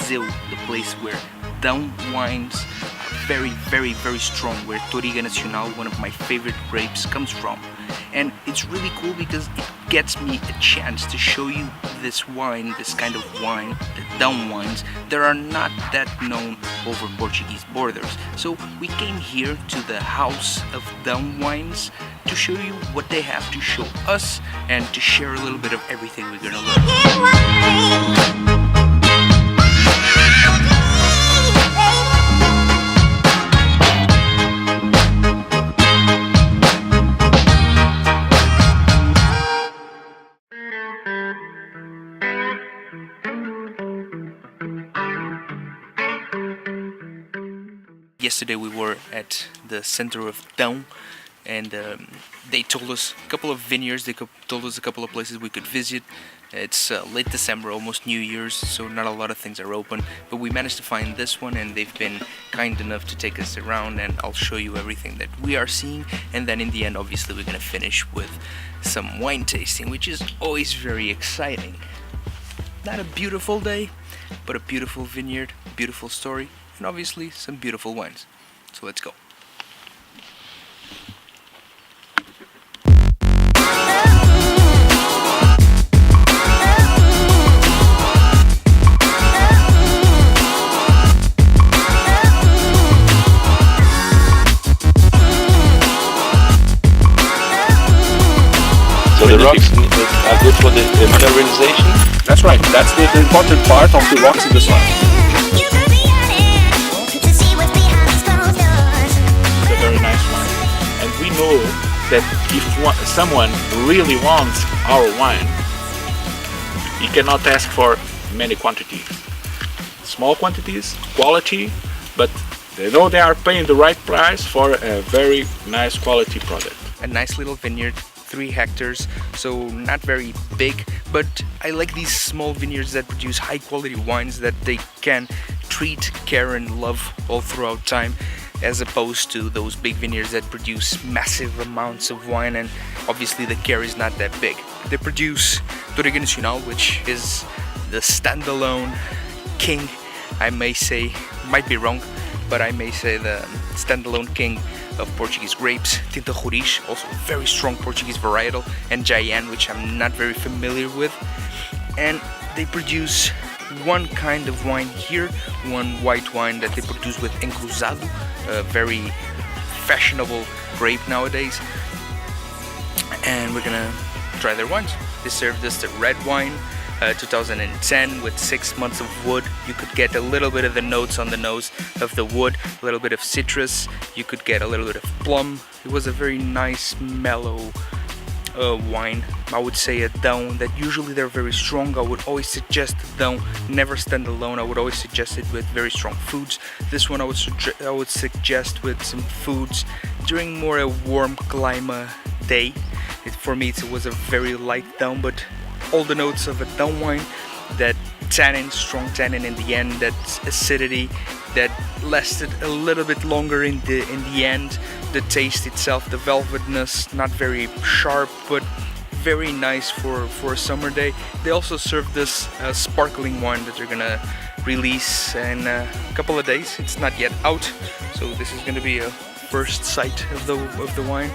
Viseu, the place where down wines are very strong, where Touriga Nacional, one of my favorite grapes, comes from. And it's really cool because it gets me a chance to show you this wine, this kind of wine, the down wines, that are not that known over Portuguese borders. So we came here to the house of down wines to show you what they have to show us and to share a little bit of everything we're gonna learn. Yesterday we were at the center of Down, and they told us a couple of vineyards, they told us a couple of places we could visit. It's late December, almost New Year's, so not a lot of things are open, but we managed to find this one, and they've been kind enough to take us around, and I'll show you everything that we are seeing. And then in the end, obviously, we're gonna finish with some wine tasting, which is always very exciting. Not a beautiful day, but a beautiful vineyard, beautiful story, and obviously some beautiful wines. So let's go. So the rocks are good for the mineralization? That's right, that's the important part of the rocks in the soil. It's a very nice wine. And we know that if someone really wants our wine, he cannot ask for many quantities. Small quantities, quality, but they know they are paying the right price for a very nice quality product. A nice little vineyard, 3 hectares, so not very big, but I like these small vineyards that produce high quality wines that they can treat, care and love all throughout time, as opposed to those big vineyards that produce massive amounts of wine and obviously the care is not that big. They produce Touriga Nacional, which is the standalone king, I may say, might be wrong, but I may say the standalone king of Portuguese grapes. Tinta Roriz, also a very strong Portuguese varietal, and Jayan, which I'm not very familiar with. And they produce one kind of wine here, one white wine that they produce with encruzado, a very fashionable grape nowadays. And we're gonna try their wines. They served us the red wine, 2010, with 6 months of wood. You could get a little bit of the notes on the nose of the wood, a little bit of citrus, you could get a little bit of plum. It was a very nice mellow wine. I would say a down that usually they're very strong. I would always suggest down, never stand alone. I would always suggest it with very strong foods. This one I would suggest with some foods during more a warm climate day. For me it was a very light down, but all the notes of a down wine, that tannin, strong tannin in the end, that acidity that lasted a little bit longer in the end, the taste itself, the velvetness, not very sharp but very nice for a summer day. They also serve this sparkling wine that they're gonna release in a couple of days. It's not yet out, so this is gonna be a first sight of the wine.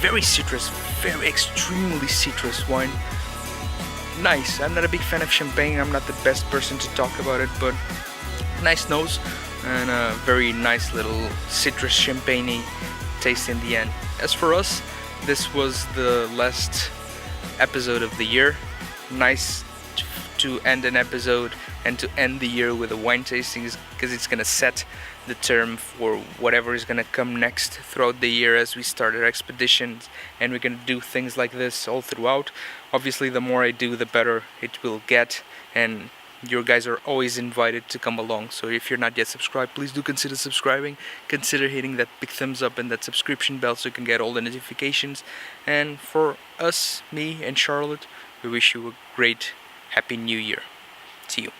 Very citrus, very extremely citrus wine. Nice. I'm not a big fan of champagne, I'm not the best person to talk about it, but nice nose and a very nice little citrus champagne-y taste in the end. As for us, this was the last episode of the year. Nice to end an episode and to end the year with a wine tasting, because it's gonna set the term for whatever is gonna come next throughout the year as we start our expeditions, and we're gonna do things like this all throughout. Obviously the more I do, the better it will get, and you guys are always invited to come along. So if you're not yet subscribed, please do consider subscribing, consider hitting that big thumbs up and that subscription bell so you can get all the notifications. And for us, me and Charlotte, we wish you a great happy new year. See you.